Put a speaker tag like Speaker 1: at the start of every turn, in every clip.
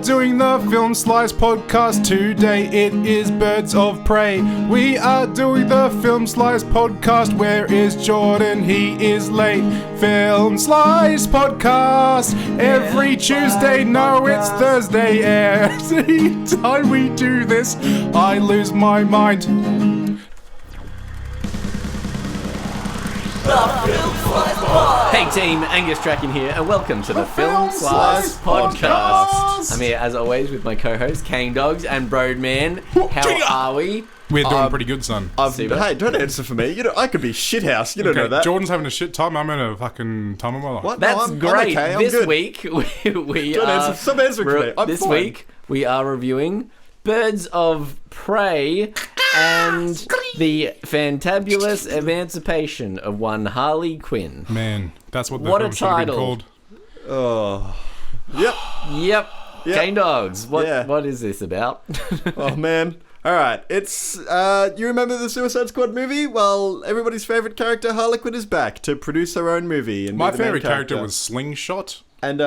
Speaker 1: doing the Film Slice podcast today. It is Birds of Prey. We are doing the Film Slice podcast. Where is Jordan? He is late. Film Slice podcast. Every Tuesday. No, it's Thursday. Every time we do this, I lose my mind.
Speaker 2: Hey team, Angus Strachan here, and welcome to the Film Slice podcast. I'm here as always with my co-hosts, Kane Dogs and Broadman. How are we?
Speaker 1: We're doing pretty good, son.
Speaker 3: Hey, don't answer for me. You know, I could be shithouse. You don't know that.
Speaker 1: Jordan's having a shit time. I'm in a fucking time of my life.
Speaker 3: What?
Speaker 2: That's
Speaker 3: no,
Speaker 2: great.
Speaker 3: I'm okay.
Speaker 2: This
Speaker 3: good.
Speaker 2: week we
Speaker 3: Don't
Speaker 2: are
Speaker 3: answer. Stop answering for me. I'm
Speaker 2: this
Speaker 3: fine.
Speaker 2: week we are reviewing Birds of Prey and the fantabulous emancipation of one Harley Quinn.
Speaker 1: Man, that's what the
Speaker 2: What
Speaker 1: film
Speaker 2: a
Speaker 1: should have been
Speaker 2: title.
Speaker 1: called.
Speaker 3: Oh. Yep.
Speaker 2: Yep. Kane Dogs.
Speaker 3: Yeah.
Speaker 2: What is this about?
Speaker 3: Oh, man. All right. It's, you remember the Suicide Squad movie? Well, everybody's favorite character, Harley Quinn, is back to produce her own movie. And
Speaker 1: My
Speaker 3: be the main
Speaker 1: favorite character was Slingshot.
Speaker 3: And,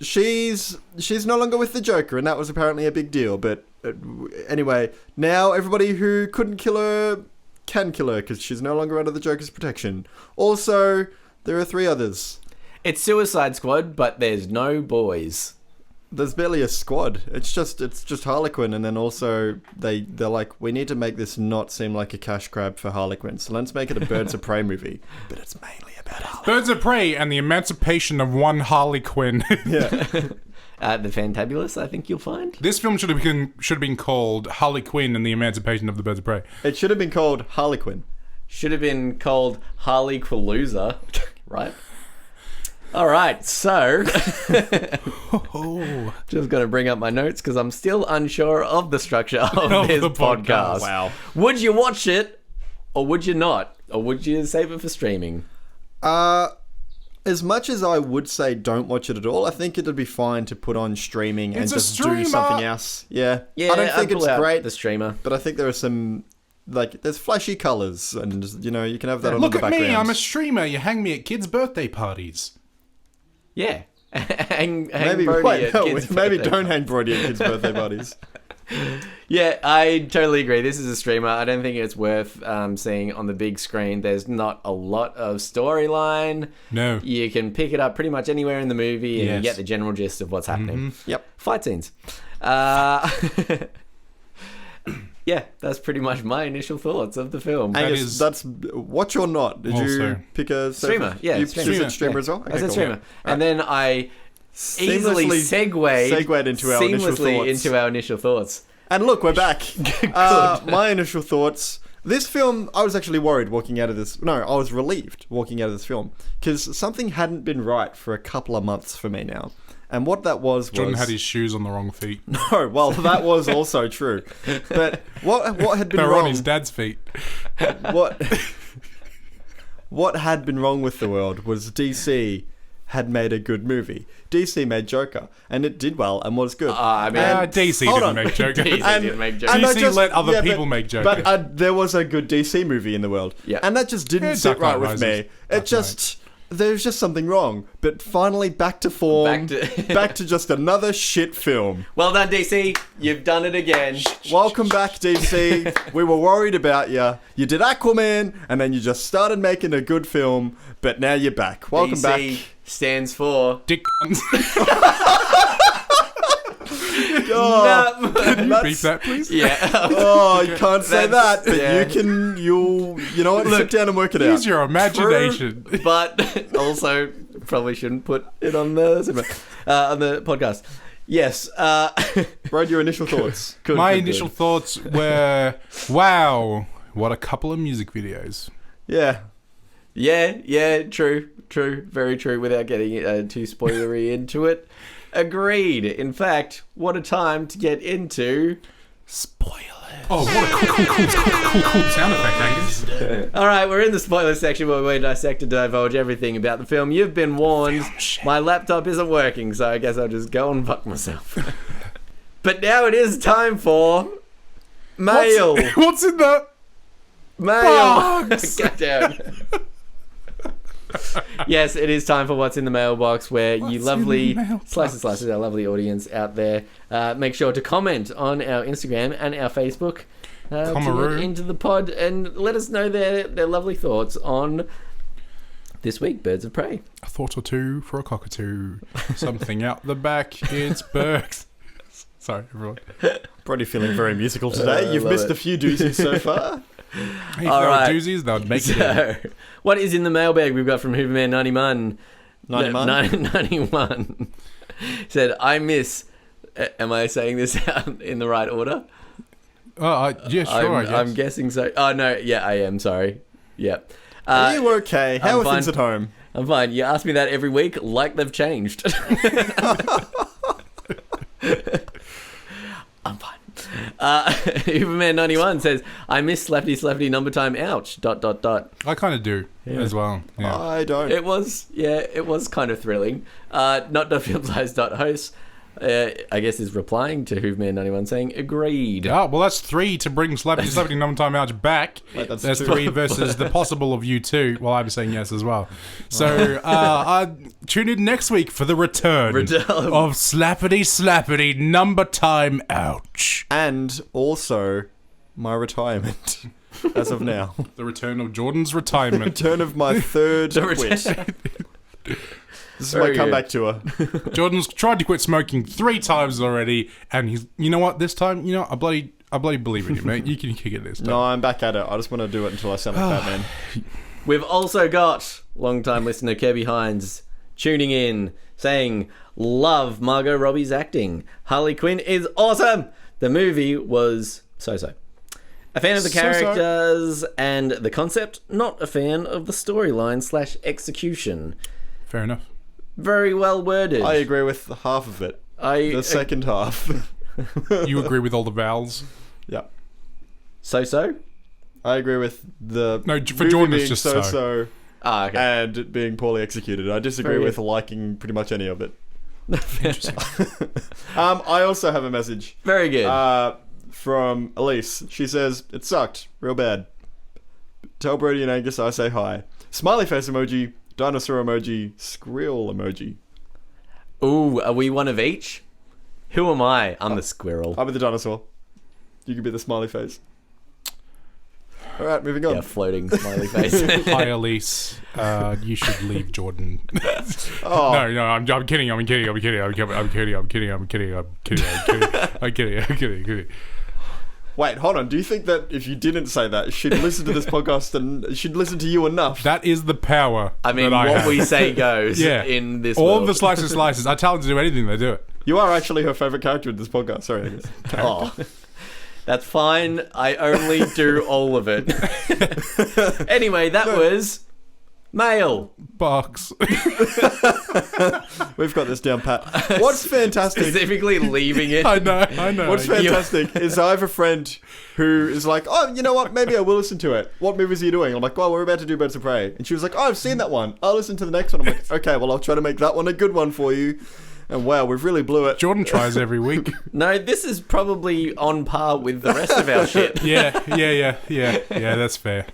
Speaker 3: she's no longer with the Joker, and that was apparently a big deal. But anyway, now everybody who couldn't kill her can kill her because she's no longer under the Joker's protection. Also, there are 3 others.
Speaker 2: It's Suicide Squad, but there's no boys.
Speaker 3: There's barely a squad. It's just Harley Quinn, and then also they're like, we need to make this not seem like a cash grab for Harley Quinn, so let's make it a Birds of Prey movie. But it's mainly about Harley.
Speaker 1: Birds of Prey and the emancipation of one Harley Quinn.
Speaker 3: Yeah.
Speaker 2: The Fantabulous, I think you'll find.
Speaker 1: This film should have been called Harley Quinn and the Emancipation of the Birds of Prey.
Speaker 3: It should have been called Harley Quinn.
Speaker 2: Should have been called Harley Quilluza, right? All right, so just going to bring up my notes because I'm still unsure of the structure of this
Speaker 1: the
Speaker 2: podcast.
Speaker 3: Wow.
Speaker 2: Would you watch it, or would you not, or would you save it for streaming?
Speaker 3: As much as I would say don't watch it at all, I think it'd be fine to put on streaming and
Speaker 1: It's a
Speaker 3: just do
Speaker 1: streamer.
Speaker 3: something else. Yeah.
Speaker 2: Yeah,
Speaker 3: I don't think
Speaker 2: I'd
Speaker 3: it's
Speaker 2: pull out
Speaker 3: great,
Speaker 2: the streamer.
Speaker 3: but I think there are some, like, there's flashy colours, and, you know, you can have that on
Speaker 1: Look
Speaker 3: the
Speaker 1: at
Speaker 3: background.
Speaker 1: me, I'm a streamer. You hang me at kids' birthday parties.
Speaker 2: Yeah. hang
Speaker 3: Maybe
Speaker 2: Brody at kids'
Speaker 3: maybe
Speaker 2: birthday
Speaker 3: don't hang Brody at kids' birthday parties.
Speaker 2: Yeah, I totally agree. This is a streamer. I don't think it's worth seeing on the big screen. There's not a lot of storyline.
Speaker 1: No.
Speaker 2: You can pick it up pretty much anywhere in the movie and you
Speaker 1: Yes.
Speaker 2: get the general gist of what's happening.
Speaker 3: Yep.
Speaker 2: Fight scenes. Yeah, that's pretty much my initial thoughts of the film.
Speaker 3: Angus, that's watch or not. Did
Speaker 1: Also.
Speaker 3: you pick a
Speaker 2: Streamer, yeah,
Speaker 3: You
Speaker 2: streamer.
Speaker 3: said streamer as well?
Speaker 2: I said
Speaker 3: cool.
Speaker 2: streamer. And then I easily
Speaker 3: Seamlessly
Speaker 2: segued
Speaker 3: into our initial thoughts.
Speaker 2: into our initial thoughts.
Speaker 3: And look, we're back. My initial thoughts. This film, I was actually worried walking out of this. No, I was relieved walking out of this film because something hadn't been right for a couple of months for me now. And what that was
Speaker 1: Jordan had his shoes on the wrong feet.
Speaker 3: No, well, that was also true. But what had been
Speaker 1: They were
Speaker 3: wrong?
Speaker 1: on his dad's feet.
Speaker 3: What had been wrong with the world was DC had made a good movie. DC made Joker, and it did well and was good.
Speaker 2: I mean,
Speaker 1: DC
Speaker 3: hold
Speaker 1: didn't
Speaker 3: on.
Speaker 1: make Joker.
Speaker 2: DC didn't make Joker.
Speaker 3: And I
Speaker 1: DC let other
Speaker 3: yeah,
Speaker 1: people
Speaker 3: but-
Speaker 1: make Joker.
Speaker 3: But there was a good DC movie in the world.
Speaker 2: Yeah.
Speaker 3: And that just didn't
Speaker 1: Yeah,
Speaker 3: sit
Speaker 1: Dark Knight
Speaker 3: right with
Speaker 1: Rises.
Speaker 3: me.
Speaker 1: Dark
Speaker 3: It just... There's just something wrong. But finally back to form. Back to just another shit film.
Speaker 2: Well done, DC. You've done it again.
Speaker 3: Welcome back, DC. We were worried about you. You did Aquaman, and then you just started making a good film, but now you're back. Welcome
Speaker 2: DC
Speaker 3: back.
Speaker 2: stands for...
Speaker 1: Dick guns.
Speaker 3: Oh,
Speaker 1: Can you beep that, please?
Speaker 2: Yeah.
Speaker 3: oh, you can't say
Speaker 2: That's-
Speaker 3: that, but
Speaker 2: yeah.
Speaker 3: you know what? Sit down and work it out.
Speaker 1: Use your imagination.
Speaker 2: But also probably shouldn't put it on the podcast. Yes.
Speaker 3: Write your initial thoughts. Good,
Speaker 1: My
Speaker 3: good,
Speaker 1: initial
Speaker 3: good.
Speaker 1: thoughts were, wow, what a couple of music videos.
Speaker 3: Yeah.
Speaker 2: Yeah, true, very true, without getting too spoilery into it. Agreed. In fact, what a time to get into...
Speaker 1: Spoilers. Oh, what a cool sound effect, Angus.
Speaker 2: All right, we're in the spoiler section where we dissect and divulge everything about the film. You've been warned. My laptop isn't working, so I guess I'll just go and fuck myself. But now it is time for... Mail.
Speaker 1: What's in the...
Speaker 2: Mail.
Speaker 1: Bugs.
Speaker 2: Get down. Yes, it is time for What's in the Mailbox, where you
Speaker 1: What's
Speaker 2: lovely
Speaker 1: in the mailbox?
Speaker 2: slices, our lovely audience out there, make sure to comment on our Instagram and our Facebook to
Speaker 1: Comaroo.
Speaker 2: get into the pod and let us know their lovely thoughts on this week, Birds of Prey.
Speaker 1: A thought or two for a cockatoo. Something out the back. It's Berks. Sorry, everyone.
Speaker 3: Probably feeling very musical today. You've
Speaker 2: love
Speaker 3: missed
Speaker 2: it.
Speaker 3: a few doozies so far.
Speaker 1: Hey, if
Speaker 2: All
Speaker 1: there
Speaker 2: right.
Speaker 1: were doozies, they would make it in.
Speaker 2: So, what is in the mailbag we've got from Hooverman 91? 91 said, I miss. Am I saying this out in the right order?
Speaker 1: Yeah, sure, I guess.
Speaker 2: I'm guessing so. Oh, no. Yeah, I am. Sorry. Yeah.
Speaker 3: Are you okay? How
Speaker 2: I'm
Speaker 3: are things
Speaker 2: fine.
Speaker 3: at home?
Speaker 2: I'm fine. You ask me that every week like they've changed. I'm fine. Uberman91 says, I miss Slapty number time, ouch, ...
Speaker 1: I kind of do as well. Yeah.
Speaker 3: I don't.
Speaker 2: It was kind of thrilling. Not.filmsize.host, I guess is replying to Hooverman91 saying, agreed.
Speaker 1: Oh, well, that's 3 to bring Slappy Number Time Ouch back.
Speaker 3: Wait, that's
Speaker 1: That's
Speaker 3: 2.
Speaker 1: 3 versus the possible of you 2. Well, I'm saying yes as well. So, tune in next week for the return of Slappity Number Time Ouch.
Speaker 3: And also my retirement as of now.
Speaker 1: The return of Jordan's retirement.
Speaker 3: Return of my third quit. This is my
Speaker 2: Very
Speaker 3: comeback tour.
Speaker 1: Jordan's tried to quit smoking 3 times already, and he's, you know what, this time, I bloody believe in you, mate. You can kick it this time.
Speaker 3: No, I'm back at it. I just want to do it until I sound like Batman.
Speaker 2: We've also got long-time listener Kirby Hines tuning in, saying, love Margot Robbie's acting. Harley Quinn is awesome. The movie was so-so. A fan of the
Speaker 1: So-so.
Speaker 2: characters and the concept, not a fan of the storyline / execution.
Speaker 1: Fair enough.
Speaker 2: Very well worded.
Speaker 3: I agree with half of it. The second half.
Speaker 1: You agree with all the vowels?
Speaker 3: Yeah.
Speaker 2: So-so?
Speaker 3: I agree with the
Speaker 1: No, for
Speaker 3: movie
Speaker 1: Jordan, it's
Speaker 3: being
Speaker 1: just
Speaker 3: so
Speaker 2: Ah, okay.
Speaker 3: and it being poorly executed. I disagree
Speaker 2: Very
Speaker 3: with
Speaker 2: good.
Speaker 3: liking pretty much any of it.
Speaker 1: Interesting.
Speaker 3: I also have a message
Speaker 2: Very good.
Speaker 3: from Elise. She says, it sucked. Real bad. Tell Brody and Angus I say hi. Smiley face emoji, dinosaur emoji, squirrel emoji.
Speaker 2: Ooh, are we one of each? Who am I? I'm the squirrel.
Speaker 3: I'll be the dinosaur. You can be the smiley face. Alright, moving on.
Speaker 2: Yeah, floating smiley face.
Speaker 1: Hi, Elise. You should leave Jordan.
Speaker 3: Oh,
Speaker 1: No, I'm kidding. I'm kidding.
Speaker 3: wait, hold on. Do you think that if you didn't say that, she'd listen to this podcast and she'd listen to you enough?
Speaker 1: That is the power.
Speaker 2: I mean,
Speaker 1: that I
Speaker 2: what
Speaker 1: have.
Speaker 2: we say goes
Speaker 1: Yeah.
Speaker 2: in this
Speaker 1: All
Speaker 2: world.
Speaker 1: the slices. I tell them to do anything, they do it.
Speaker 3: You are actually her favourite character in this podcast. Sorry, Angus.
Speaker 2: Oh, that's fine. I only do all of it. Anyway, that was mail.
Speaker 1: Box.
Speaker 3: We've got this down pat. What's fantastic...
Speaker 2: Specifically leaving it.
Speaker 1: I know.
Speaker 3: What's fantastic is I have a friend who is like, oh, you know what? Maybe I will listen to it. What movies are you doing? I'm like, well, we're about to do Birds of Prey. And she was like, oh, I've seen that one. I'll listen to the next one. I'm like, okay, well, I'll try to make that one a good one for you. And wow, we've really blew it.
Speaker 1: Jordan tries every week.
Speaker 2: No, this is probably on par with the rest of our shit.
Speaker 1: Yeah, that's fair.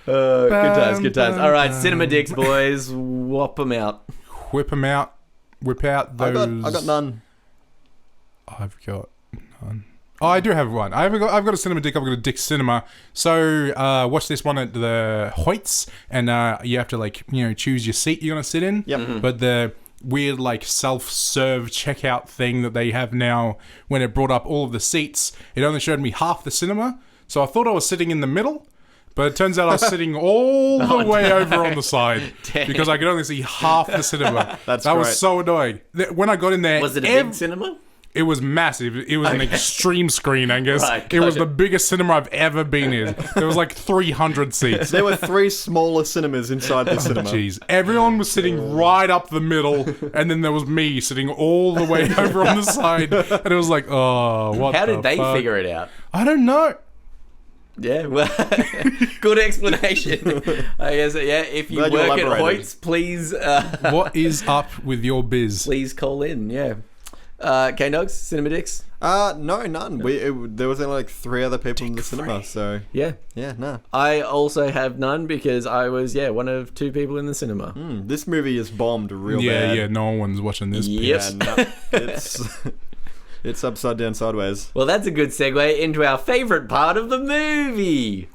Speaker 2: Good times. All right, Cinema Dicks, boys. Whop them out.
Speaker 1: Whip them out. Whip out those.
Speaker 3: I got none.
Speaker 1: I've got none. Oh, I do have one. I've got a cinema dick. I've got a dick cinema. So watch this one at the Hoyts, and you have to choose your seat you're gonna sit in.
Speaker 3: Yep.
Speaker 2: Mm-hmm.
Speaker 1: But the weird self-serve checkout thing that they have now, when it brought up all of the seats, it only showed me half the cinema. So I thought I was sitting in the middle. But it turns out I was sitting all the way over on the side
Speaker 2: Damn.
Speaker 1: because I could only see half the cinema.
Speaker 3: That's
Speaker 1: that was
Speaker 3: great.
Speaker 1: so annoying. When I got in there,
Speaker 2: Was it a big cinema?
Speaker 1: it was massive. It was an extreme screen, Angus.
Speaker 2: Right,
Speaker 1: it was
Speaker 2: gotcha.
Speaker 1: the biggest cinema I've ever been in. There was 300 seats.
Speaker 3: There were 3 smaller cinemas inside the cinema.
Speaker 1: Jeez. Everyone was sitting right up the middle, and then there was me sitting all the way over on the side. And it was like, oh, what
Speaker 2: How
Speaker 1: the
Speaker 2: did they
Speaker 1: fuck?
Speaker 2: figure it out?
Speaker 1: I don't know.
Speaker 2: Yeah, well, good explanation. I guess, yeah, if you
Speaker 3: Glad you
Speaker 2: work at
Speaker 3: elaborated.
Speaker 2: Hoyts, please
Speaker 1: What is up with your biz?
Speaker 2: please call in, yeah. K-Dogs, Cinema Dicks?
Speaker 3: No, none. There was only like 3 other people in the cinema, so
Speaker 2: Yeah.
Speaker 3: no.
Speaker 2: I also have none because I was, one of 2 people in the cinema.
Speaker 3: This movie is bombed real
Speaker 1: Yeah,
Speaker 3: bad.
Speaker 1: yeah, no one's watching this.
Speaker 2: Yep.
Speaker 3: Yeah, no, it's upside down sideways.
Speaker 2: Well, that's a good segue into our favourite part of the movie.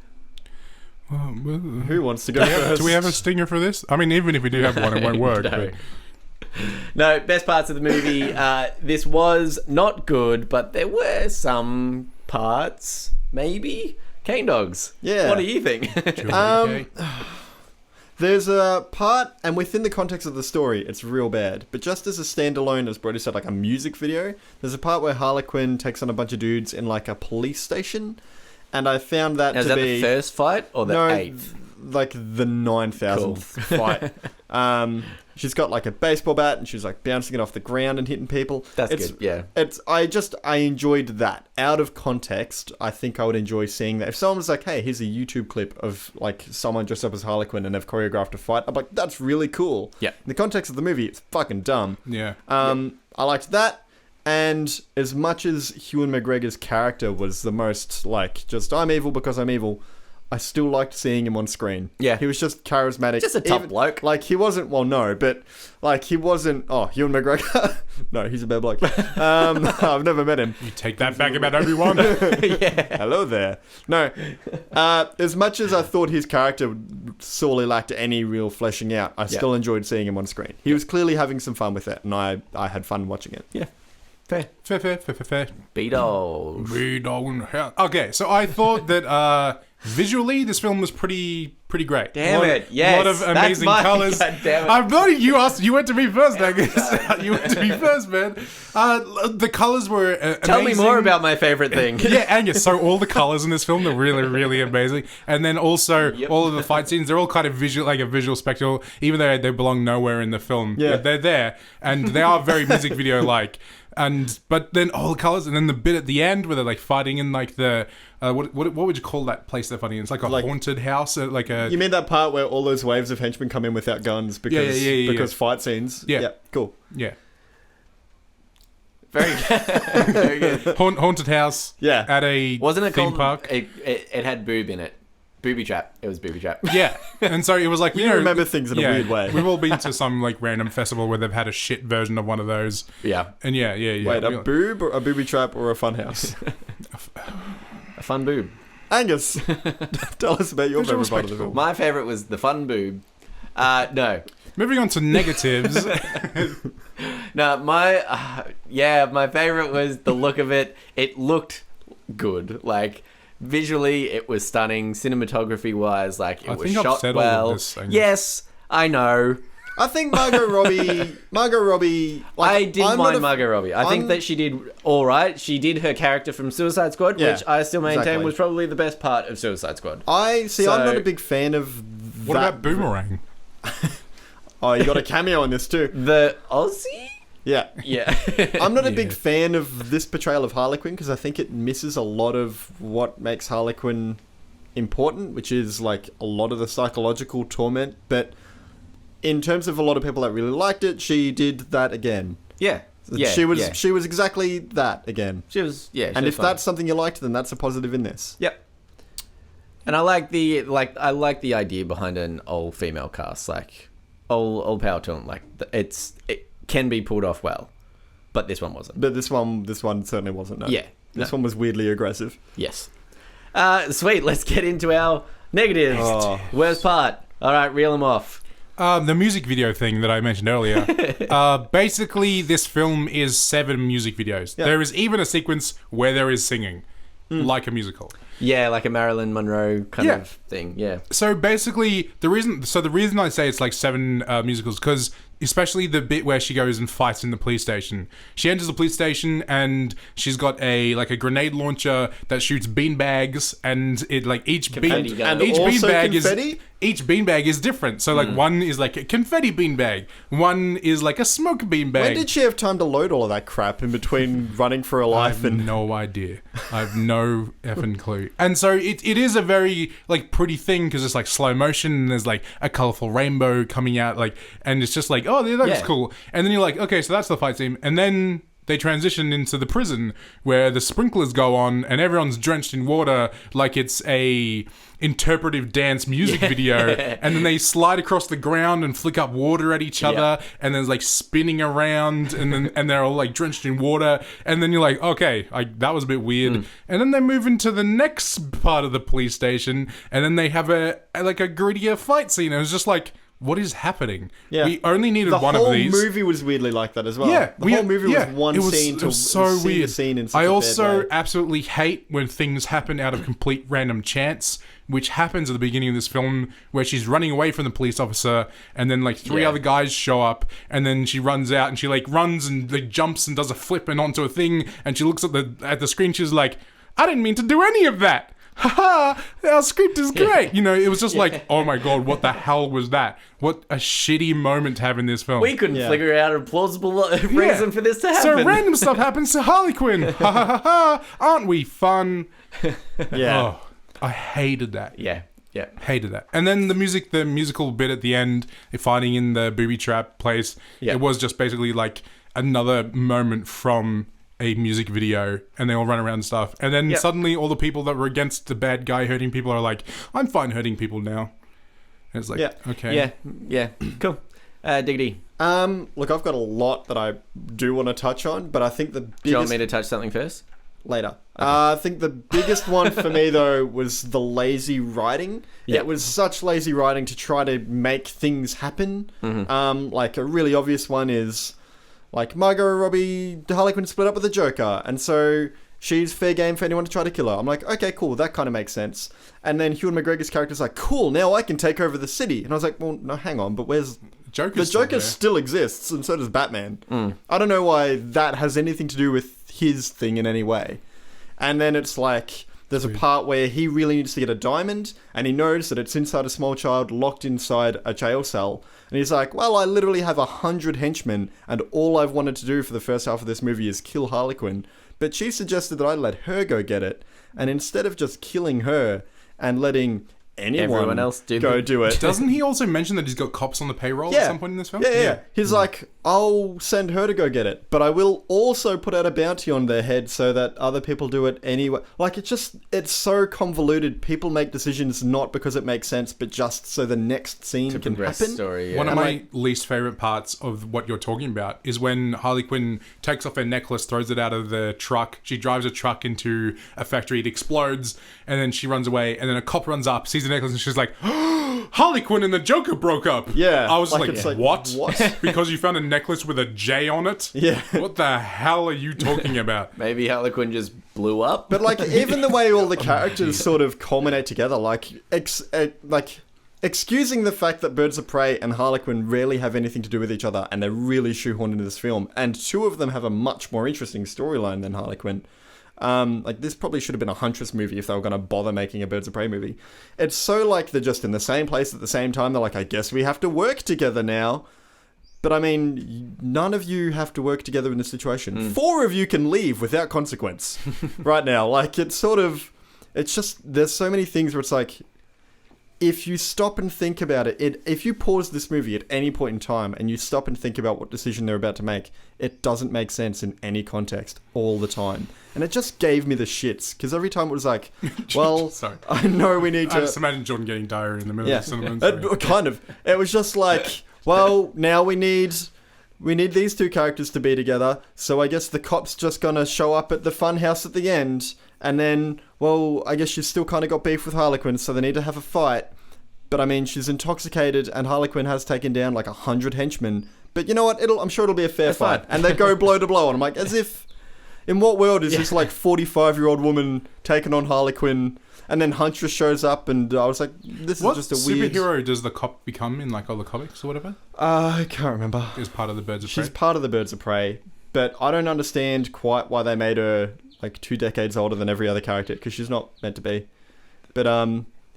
Speaker 3: Who wants to go first?
Speaker 1: Do we have a stinger for this? I mean, even if we do have one, it won't work.
Speaker 2: No.
Speaker 1: But
Speaker 2: No, best parts of the movie. This was not good, but there were some parts, maybe. Cane Dogs.
Speaker 3: Yeah.
Speaker 2: What do you think?
Speaker 3: There's a part, and within the context of the story, it's real bad. But just as a standalone, as Brody said, like a music video, there's a part where Harley Quinn takes on a bunch of dudes in like a police station, and I found that
Speaker 2: Now,
Speaker 3: to
Speaker 2: is that
Speaker 3: be
Speaker 2: the first fight or the 8th?
Speaker 3: like the 9,000th fight. She's got like a baseball bat, and she's like bouncing it off the ground and hitting people.
Speaker 2: That's good, yeah.
Speaker 3: I enjoyed that. Out of context, I think I would enjoy seeing that. If someone was like, hey, here's a YouTube clip of like someone dressed up as Harley Quinn and they've choreographed a fight, I'm like, that's really cool.
Speaker 2: Yeah.
Speaker 3: In the context of the movie, it's fucking dumb.
Speaker 1: yeah.
Speaker 3: I liked that. And as much as Ewan McGregor's character was the most like, just I'm evil because I'm evil, I still liked seeing him on screen.
Speaker 2: Yeah.
Speaker 3: He was just charismatic.
Speaker 2: Just a tough bloke.
Speaker 3: Like, he wasn't, well, no, but, like, he wasn't, Ewan McGregor? No, he's a bad bloke. I've never met him.
Speaker 1: You take that back about Obi-Wan.
Speaker 2: Yeah.
Speaker 3: Hello there. No. As much as I thought his character sorely lacked any real fleshing out, I still enjoyed seeing him on screen. He was clearly having some fun with it, and I had fun watching it.
Speaker 2: Yeah. Fair.
Speaker 1: Fair.
Speaker 2: Beatles.
Speaker 1: Okay, so I thought that visually this film was pretty great.
Speaker 2: Damn it, yes.
Speaker 1: A lot of
Speaker 2: That's
Speaker 1: amazing
Speaker 2: mine.
Speaker 1: colours.
Speaker 2: God damn it.
Speaker 1: I'm not you went to me first, Angus. You went to me first, man. The colours were amazing.
Speaker 2: Tell me more about my favourite thing.
Speaker 1: Yeah, Angus. So all the colours in this film are really, really amazing, and then also all of the fight scenes, they're all kind of visual, like a visual spectacle, even though they belong nowhere in the film.
Speaker 3: Yeah.
Speaker 1: They're there, and they are very music video like. But then all the colors, and then the bit at the end where they're like fighting in like the what would you call that place they're fighting in? It's like a haunted house, like a.
Speaker 3: You mean that part where all those waves of henchmen come in without guns because fight scenes?
Speaker 1: Yeah.
Speaker 3: Cool.
Speaker 1: Yeah.
Speaker 2: Very good. Very good.
Speaker 1: Haunted house.
Speaker 3: Yeah.
Speaker 1: At a
Speaker 2: Wasn't it
Speaker 1: theme
Speaker 2: called?
Speaker 1: park?
Speaker 2: It had boob in it. Booby trap. It was booby trap.
Speaker 1: Yeah, and so it was like
Speaker 3: You remember things in a weird way.
Speaker 1: We've all been to some like random festival where they've had a shit version of one of those.
Speaker 2: Yeah.
Speaker 1: And yeah.
Speaker 3: Wait, a boob, or a booby trap, or a fun house?
Speaker 2: A fun boob.
Speaker 3: Angus, tell us about your favorite part of the film.
Speaker 2: My favourite was the fun boob. No.
Speaker 1: Moving on to negatives.
Speaker 2: No, my favourite was the look of it. It looked good. Like, visually, it was stunning. Cinematography-wise, like, it was shot well. Yes, I know.
Speaker 3: I think Margot Robbie. Like,
Speaker 2: I did mind Margot Robbie. I think that she did all right. She did her character from Suicide Squad, which I still maintain was probably the best part of Suicide Squad.
Speaker 3: I'm not a big fan of.
Speaker 1: What about Boomerang?
Speaker 3: Oh, you got a cameo in this too.
Speaker 2: The Aussie?
Speaker 3: Yeah.
Speaker 2: Yeah.
Speaker 3: I'm not a big fan of this portrayal of Harley Quinn because I think it misses a lot of what makes Harley Quinn important, which is like a lot of the psychological torment. But in terms of a lot of people that really liked it, she did that again.
Speaker 2: Yeah.
Speaker 3: She was exactly that again.
Speaker 2: She was
Speaker 3: and if that's something you liked, then that's a positive in this.
Speaker 2: Yep. And I like the idea behind an all female cast, like all power to them. Like it can be pulled off well, but this one wasn't.
Speaker 3: But this one certainly wasn't. No.
Speaker 2: Yeah,
Speaker 3: this one was weirdly aggressive.
Speaker 2: Yes. Sweet. Let's get into our negatives.
Speaker 3: Oh.
Speaker 2: Worst part. All right, reel them off.
Speaker 1: The music video thing that I mentioned earlier. Basically, this film is 7 music videos.
Speaker 3: Yeah.
Speaker 1: There is even a sequence where there is singing, like a musical.
Speaker 2: Yeah, like a Marilyn Monroe kind of thing. Yeah.
Speaker 1: So basically, the reason I say it's like 7 musicals, because especially the bit where she goes and fights in the police station. She enters the police station and she's got a grenade launcher that shoots beanbags, and it like each beanbag is different. So like one is like a confetti beanbag, one is like a smoke beanbag.
Speaker 3: When did she have time to load all of that crap in between running for her life?
Speaker 1: I have no idea. I have no effing clue. And so it is a very like pretty thing because it's like slow motion and there's like a colorful rainbow coming out, like, and it's just like, oh, that looks cool. And then you're like, okay, so that's the fight scene, and then they transition into the prison where the sprinklers go on and everyone's drenched in water like it's a interpretive dance music video, and then they slide across the ground and flick up water at each other, and there's like spinning around, and they're all like drenched in water, and then you're like, okay, that was a bit weird. And then they move into the next part of the police station, and then they have a grittier fight scene. And it was just like, what is happening?
Speaker 3: Yeah.
Speaker 1: We only needed one of these.
Speaker 3: The whole movie was weirdly like that as well.
Speaker 1: Yeah,
Speaker 3: the whole movie was one scene to
Speaker 1: so
Speaker 3: scene
Speaker 1: weird.
Speaker 3: to scene in such
Speaker 1: I
Speaker 3: a
Speaker 1: also
Speaker 3: bad way.
Speaker 1: absolutely hate when things happen out of complete random chance, which happens at the beginning of this film, where she's running away from the police officer, and then like three other guys show up, and then she runs out, and she like runs and like jumps and does a flip and onto a thing, and she looks at the screen. She's like, I didn't mean to do any of that. Haha, our script is great. You know, it was just like, oh my god, what the hell was that? What a shitty moment to have in this film.
Speaker 2: We couldn't figure out a plausible reason for this to happen.
Speaker 1: So random stuff happens to Harley Quinn. Ha ha ha ha. Aren't we fun?
Speaker 3: Yeah.
Speaker 1: Oh, I hated that.
Speaker 2: Yeah.
Speaker 1: Hated that. And then the musical bit at the end, fighting in the booby trap place, it was just basically like another moment from a music video, and they all run around and stuff. And then suddenly all the people that were against the bad guy hurting people are like, I'm fine hurting people now. And it's like, okay.
Speaker 2: Yeah. Cool. Diggity.
Speaker 3: Look, I've got a lot that I do want to touch on, but I think the biggest...
Speaker 2: Do you want me to touch something first?
Speaker 3: Later. I think the biggest one for me, though, was the lazy writing.
Speaker 2: Yeah.
Speaker 3: It was such lazy writing to try to make things happen. Like, a really obvious one is... like, Margot Robbie, Harley Quinn split up with the Joker, and so she's fair game for anyone to try to kill her. I'm like, okay, cool, that kind of makes sense. And then Ewan McGregor's character's like, cool, now I can take over the city. And I was like, well, no, hang on, but where's... The Joker still exists, and so does Batman. I don't know why that has anything to do with his thing in any way. And then it's like... there's a part where he really needs to get a diamond, and he knows that it's inside a small child locked inside a jail cell. And he's like, well, I literally have 100 henchmen, and all I've wanted to do for the first half of this movie is kill Harley Quinn. But she suggested that I let her go get it. And instead of just killing her and letting everyone else do it...
Speaker 1: Doesn't he also mention that he's got cops on the payroll at some point in this film?
Speaker 3: Yeah. He's like, I'll send her to go get it, but I will also put out a bounty on their head so that other people do it anyway. Like, it's so convoluted. People make decisions not because it makes sense, but just so the next scene can happen.
Speaker 2: Story,
Speaker 1: One of my least favorite parts of what you're talking about is when Harley Quinn takes off her necklace, throws it out of the truck. She drives a truck into a factory, it explodes, and then she runs away, and then a cop runs up, sees the necklace, and she's like, Harley Quinn and the Joker broke up.
Speaker 3: Yeah.
Speaker 1: I was like, what? Because you found a necklace with a J on it?
Speaker 3: Yeah.
Speaker 1: What the hell are you talking about?
Speaker 2: Maybe Harley Quinn just blew up.
Speaker 3: But like, even the way all the characters sort of culminate together, like excusing the fact that Birds of Prey and Harley Quinn rarely have anything to do with each other, and they're really shoehorned into this film, and two of them have a much more interesting storyline than Harley Quinn. Like, this probably should have been a Huntress movie if they were going to bother making a Birds of Prey movie. It's so like they're just in the same place at the same time. They're like, I guess we have to work together now. But I mean, none of you have to work together in this situation. 4 of you can leave without consequence right now. Like, it's just, there's so many things where it's like, if you stop and think about it, if you pause this movie at any point in time and you stop and think about what decision they're about to make, it doesn't make sense in any context all the time. And it just gave me the shits, because every time it was like, well,
Speaker 1: Sorry.
Speaker 3: I know we need to...
Speaker 1: I just imagine Jordan getting diarrhea in the middle of the cinema.
Speaker 3: Kind of. It was just like, well, now we need these two characters to be together, so I guess the cop's just gonna show up at the fun house at the end, and then, well, I guess she's still kind of got beef with Harley Quinn, so they need to have a fight. But I mean, she's intoxicated, and Harley Quinn has taken down like 100 henchmen. But you know what? I'm sure it'll be a fair fight. And they go blow to blow, and I'm like, as if... in what world is this like 45-year-old woman taking on Harley Quinn, and then Huntress shows up, and I was like, this is just a weird...
Speaker 1: What superhero does the cop become in like all the comics or whatever?
Speaker 3: I can't remember.
Speaker 1: Is part of the Birds of Prey.
Speaker 3: She's part of the Birds of Prey, but I don't understand quite why they made her like 2 decades older than every other character, because she's not meant to be. But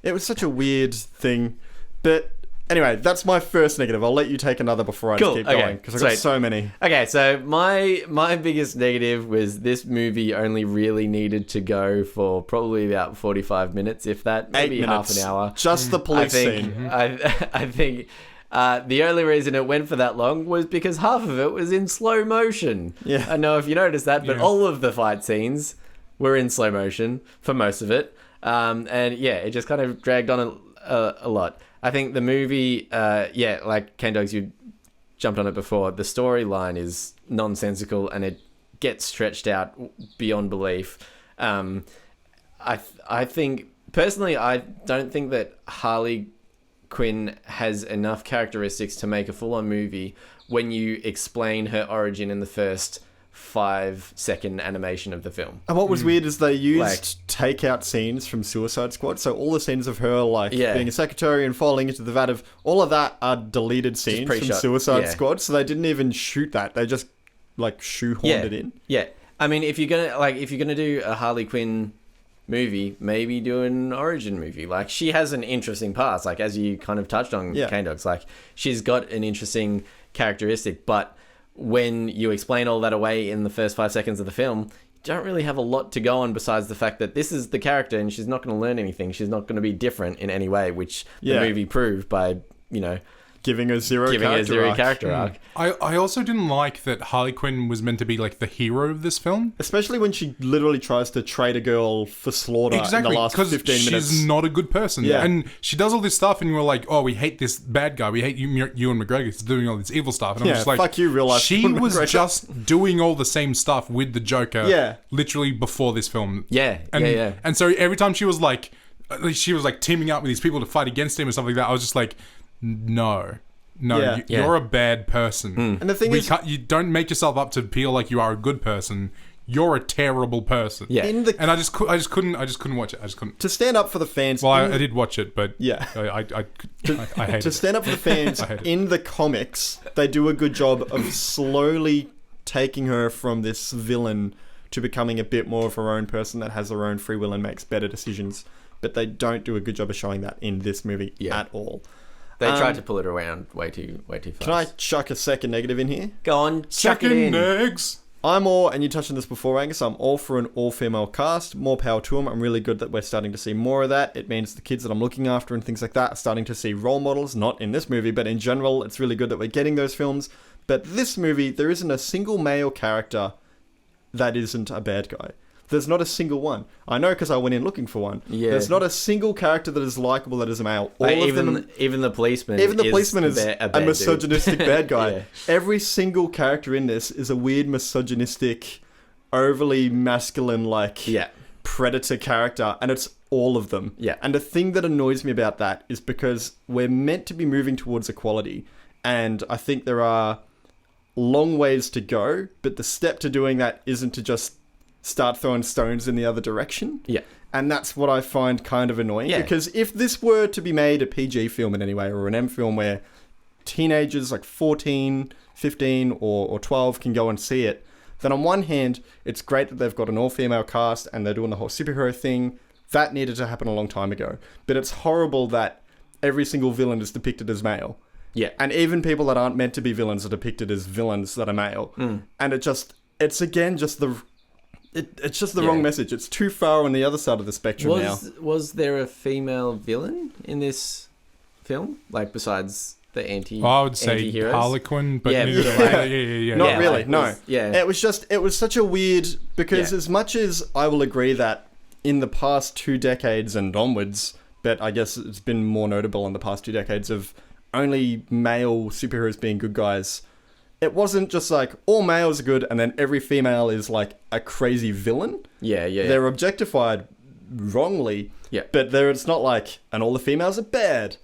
Speaker 3: it was such a weird thing. But anyway, that's my first negative. I'll let you take another before I keep going, because I've got so many.
Speaker 2: Okay, so my biggest negative was this movie only really needed to go for probably about 45 minutes, if that, maybe
Speaker 3: 8 minutes.
Speaker 2: half an hour.
Speaker 3: Just the police scene.
Speaker 2: I think The only reason it went for that long was because half of it was in slow motion.
Speaker 3: Yeah.
Speaker 2: I don't know if you noticed that, but
Speaker 1: Yeah.
Speaker 2: all of the fight scenes were in slow motion for most of it. And yeah, it just kind of dragged on a lot. I think the movie, like Ken Dogs, you jumped on it before, the storyline is nonsensical and it gets stretched out beyond belief. I think, personally, I don't think that Harley Quinn has enough characteristics to make a full-on movie when you explain her origin in the first 5-second animation of the film.
Speaker 3: And what was weird is they used takeout scenes from Suicide Squad. So all the scenes of her being a secretary and falling into the vat of all of that are deleted scenes from Suicide Squad. So they didn't even shoot that. They just shoehorned it in.
Speaker 2: Yeah. I mean, if you're gonna do a Harley Quinn movie, maybe do an origin movie. Like, she has an interesting past, like as you kind of touched on, Cane Dogs. Like, she's got an interesting characteristic, but when you explain all that away in the first 5 seconds of the film, you don't really have a lot to go on besides the fact that this is the character and she's not going to learn anything. She's not going to be different in any way, which the movie proved by,
Speaker 3: giving her zero
Speaker 2: character arc.
Speaker 1: I also didn't like that Harley Quinn was meant to be like the hero of this film.
Speaker 3: Especially when she literally tries to trade a girl for slaughter in the last 15 minutes.
Speaker 1: She's not a good person.
Speaker 3: Yeah.
Speaker 1: And she does all this stuff and we're like, oh, we hate this bad guy. We hate Ewan McGregor. He's doing all this evil stuff. And I'm just like,
Speaker 3: fuck you, real life.
Speaker 1: She was just doing all the same stuff with the Joker literally before this film. And so every time she was like teaming up with these people to fight against him and stuff like that, I was just like, no, you're a bad person.
Speaker 3: And the thing is,
Speaker 1: you don't make yourself up to feel like you are a good person. You're a terrible person.
Speaker 2: Yeah.
Speaker 1: And I just couldn't watch it. I just couldn't.
Speaker 3: To stand up for the fans.
Speaker 1: Well, I did watch it, but
Speaker 3: yeah,
Speaker 1: I hate it.
Speaker 3: To stand up for the fans in the comics, they do a good job of slowly taking her from this villain to becoming a bit more of her own person that has her own free will and makes better decisions. But they don't do a good job of showing that in this movie at all.
Speaker 2: They tried to pull it around way too fast.
Speaker 3: Can I chuck a second negative in here?
Speaker 2: Go on, chuck it in.
Speaker 1: Eggs.
Speaker 3: I'm all, and you touched on this before, Angus, I'm all for an all-female cast. More power to them. I'm really good that we're starting to see more of that. It means the kids that I'm looking after and things like that are starting to see role models, not in this movie, but in general, it's really good that we're getting those films. But this movie, there isn't a single male character that isn't a bad guy. There's not a single one. I know because I went in looking for one. Yeah. There's not a single character that is likable that is a male.
Speaker 2: Even the policeman.
Speaker 3: Even the policeman is a misogynistic bad guy.
Speaker 2: Yeah.
Speaker 3: Every single character in this is a weird misogynistic, overly masculine, predator character, and it's all of them.
Speaker 2: Yeah.
Speaker 3: And the thing that annoys me about that is because we're meant to be moving towards equality, and I think there are long ways to go, but the step to doing that isn't to just start throwing stones in the other direction.
Speaker 2: Yeah.
Speaker 3: And that's what I find kind of annoying.
Speaker 2: Yeah.
Speaker 3: Because if this were to be made a PG film in any way, or an M film where teenagers like 14, 15, or 12 can go and see it, then on one hand, it's great that they've got an all-female cast and they're doing the whole superhero thing. That needed to happen a long time ago. But it's horrible that every single villain is depicted as male.
Speaker 2: Yeah.
Speaker 3: And even people that aren't meant to be villains are depicted as villains that are male. And it's again just the wrong message. It's too far on the other side of the spectrum now.
Speaker 2: Was there a female villain in this film? Like, besides the
Speaker 1: I would say
Speaker 2: anti-heroes?
Speaker 1: Harley Quinn, but
Speaker 2: Yeah,
Speaker 1: yeah.
Speaker 3: Not really, no.
Speaker 2: Yeah.
Speaker 3: It was such a weird... Because as much as I will agree that in the past 2 decades and onwards, but I guess it's been more notable in the past 2 decades of only male superheroes being good guys... It wasn't just like all males are good and then every female is like a crazy villain.
Speaker 2: Yeah.
Speaker 3: They're objectified wrongly.
Speaker 2: Yeah.
Speaker 3: But it's not like, and all the females are bad.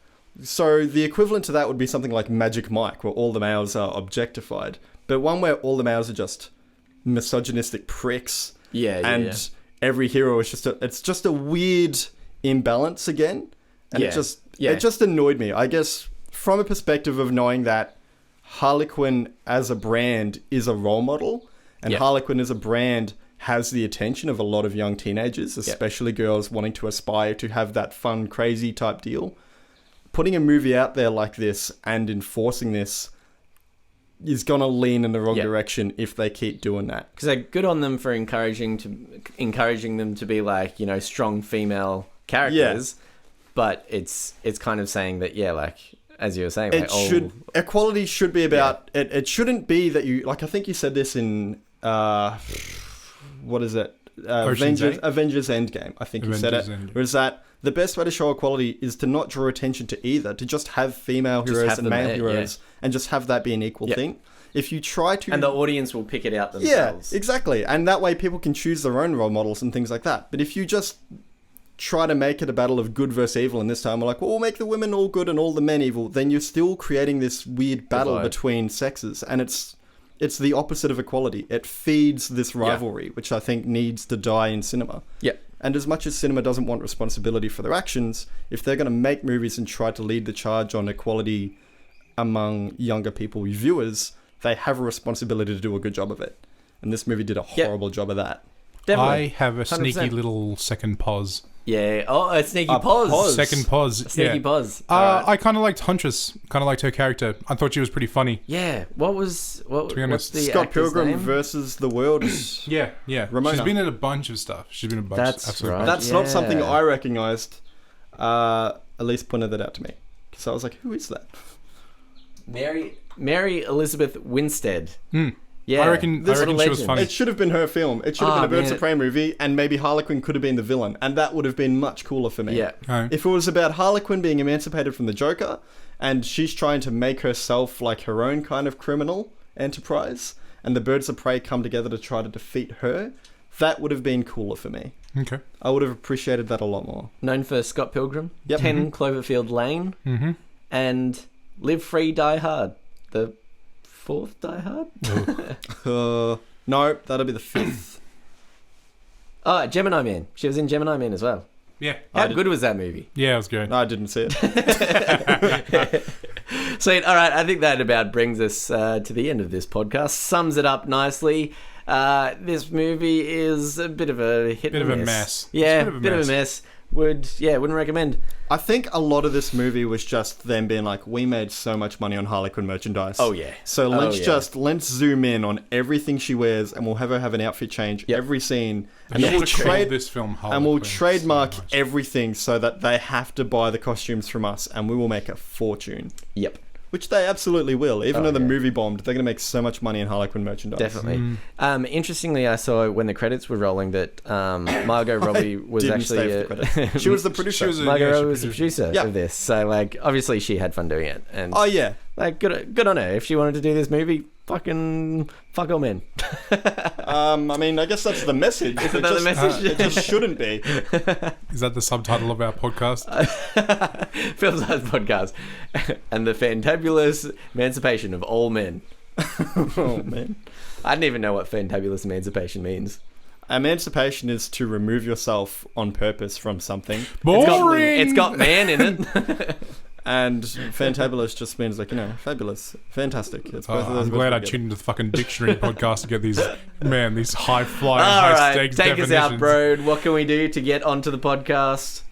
Speaker 3: So the equivalent to that would be something like Magic Mike, where all the males are objectified. But one where all the males are just misogynistic pricks. And every hero is just a weird imbalance again. And it just annoyed me. I guess from a perspective of knowing that Harley Quinn as a brand is a role model, and Harley Quinn as a brand has the attention of a lot of young teenagers, especially girls wanting to aspire to have that fun, crazy type deal. Putting a movie out there like this and enforcing this is going to lean in the wrong direction if they keep doing that.
Speaker 2: Because good on them for encouraging them to be like, strong female characters, but it's kind of saying that, as you were saying. Like,
Speaker 3: equality should be about it. It shouldn't be that you like. I think you said this in what is it? Avengers Endgame. I think you said it. Was that the best way to show equality is to not draw attention to either, to just have female heroes and male heroes, and just have that be an equal thing. If you try to...
Speaker 2: And the audience will pick it out themselves.
Speaker 3: Yeah, exactly. And that way people can choose their own role models and things like that. But if you just try to make it a battle of good versus evil, and this time we're like, well, we'll make the women all good and all the men evil, then you're still creating this weird battle between sexes. And it's the opposite of equality. It feeds this rivalry, which I think needs to die in cinema.
Speaker 2: Yeah.
Speaker 3: And as much as cinema doesn't want responsibility for their actions, if they're going to make movies and try to lead the charge on equality among younger people, viewers, they have a responsibility to do a good job of it. And this movie did a horrible job of that.
Speaker 1: Definitely. I have a sneaky little second pause.
Speaker 2: Yeah. Oh, a sneaky pause.
Speaker 1: Second pause.
Speaker 2: Sneaky pause.
Speaker 1: I kind of liked Huntress. Kind of liked her character. I thought she was pretty funny.
Speaker 2: Yeah. What's the
Speaker 3: Scott Pilgrim
Speaker 2: name?
Speaker 3: versus the World.
Speaker 1: Yeah.
Speaker 3: Ramona.
Speaker 1: She's been in a bunch of stuff.
Speaker 2: That's right.
Speaker 3: That's not something I recognised. Elise pointed that out to me. So I was like, who is that?
Speaker 2: Mary Elizabeth Winstead. Yeah,
Speaker 1: I reckon she was funny.
Speaker 3: It should have been her film. It should have been a Birds of Prey movie, and maybe Harley Quinn could have been the villain, and that would have been much cooler for me.
Speaker 2: Yeah.
Speaker 3: If it was about Harley Quinn being emancipated from the Joker, and she's trying to make herself like her own kind of criminal enterprise, and the Birds of Prey come together to try to defeat her, that would have been cooler for me.
Speaker 1: Okay.
Speaker 3: I would have appreciated that a lot more.
Speaker 2: Known for Scott Pilgrim, 10 Cloverfield Lane, and Live Free, Die Hard. The fourth Die Hard?
Speaker 3: No, that'll be the fifth.
Speaker 2: Oh, Gemini Man. She was in Gemini Man as well.
Speaker 1: Yeah.
Speaker 2: How good was that movie?
Speaker 1: Yeah, it was good.
Speaker 3: No, I didn't see it.
Speaker 2: Sweet. All right. I think that about brings us to the end of this podcast. Sums it up nicely. This movie is a bit of a hit and miss.
Speaker 1: Bit of a mess.
Speaker 2: Yeah, bit of a mess. Wouldn't recommend.
Speaker 3: I think a lot of this movie was just them being like, we made so much money on Harley Quinn merchandise.
Speaker 2: Oh, yeah.
Speaker 3: So let's zoom in on everything she wears, and we'll have her have an outfit change every scene. And then we'll trade
Speaker 1: this film Harley
Speaker 3: and we'll
Speaker 1: Quinn
Speaker 3: trademark
Speaker 1: so
Speaker 3: everything so that they have to buy the costumes from us, and we will make a fortune.
Speaker 2: Yep.
Speaker 3: Which they absolutely will. Even though the movie bombed, they're going to make so much money in Harley Quinn merchandise.
Speaker 2: Definitely. Interestingly, I saw when the credits were rolling that Margot Robbie was actually...
Speaker 3: she was the producer.
Speaker 2: Margot Robbie was the producer of this. So, like, obviously she had fun doing it. And, like, good on her. If she wanted to do this movie, fucking fuck all men.
Speaker 3: I mean, I guess that's the message.
Speaker 2: Isn't that the message?
Speaker 3: It just shouldn't be.
Speaker 1: Is that the subtitle of our podcast?
Speaker 2: Film Size Podcast. And the fantabulous emancipation of all men.
Speaker 3: Oh, man.
Speaker 2: I didn't even know what fantabulous emancipation means.
Speaker 3: Emancipation is to remove yourself on purpose from something.
Speaker 1: Boring!
Speaker 2: It's got man in it.
Speaker 3: And fantabulous just means, like, fabulous, fantastic. It's both of those.
Speaker 1: I'm glad I tuned into the fucking dictionary podcast to get these high flying,
Speaker 2: all
Speaker 1: high
Speaker 2: right,
Speaker 1: stakes
Speaker 2: take
Speaker 1: definitions.
Speaker 2: us out, bro. What can we do to get onto the podcast?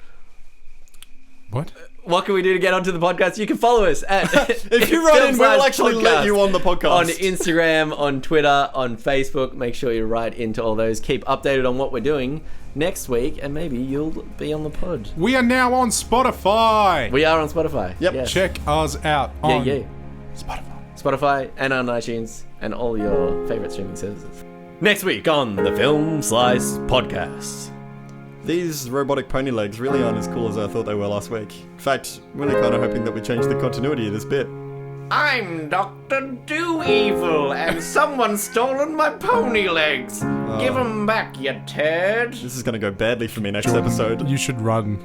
Speaker 2: What can we do to get onto the podcast? You can follow us at
Speaker 3: if you write in, we'll actually let you on the podcast.
Speaker 2: On Instagram, on Twitter, on Facebook. Make sure you write into all those. Keep updated on what we're doing next week, and maybe you'll be on the pod.
Speaker 1: We are now on Spotify.
Speaker 2: We are on Spotify.
Speaker 3: Yep.
Speaker 2: Yes.
Speaker 1: Check us out on
Speaker 2: Spotify and on iTunes and all your favourite streaming services. Next week on the Film Slice Podcast.
Speaker 3: These robotic pony legs really aren't as cool as I thought they were last week. In fact, I'm really kind of hoping that we change the continuity of this bit.
Speaker 2: I'm Dr. Do-Evil, and someone's stolen my pony legs. Give them back, you turd.
Speaker 3: This is going to go badly for me next episode.
Speaker 1: You should run.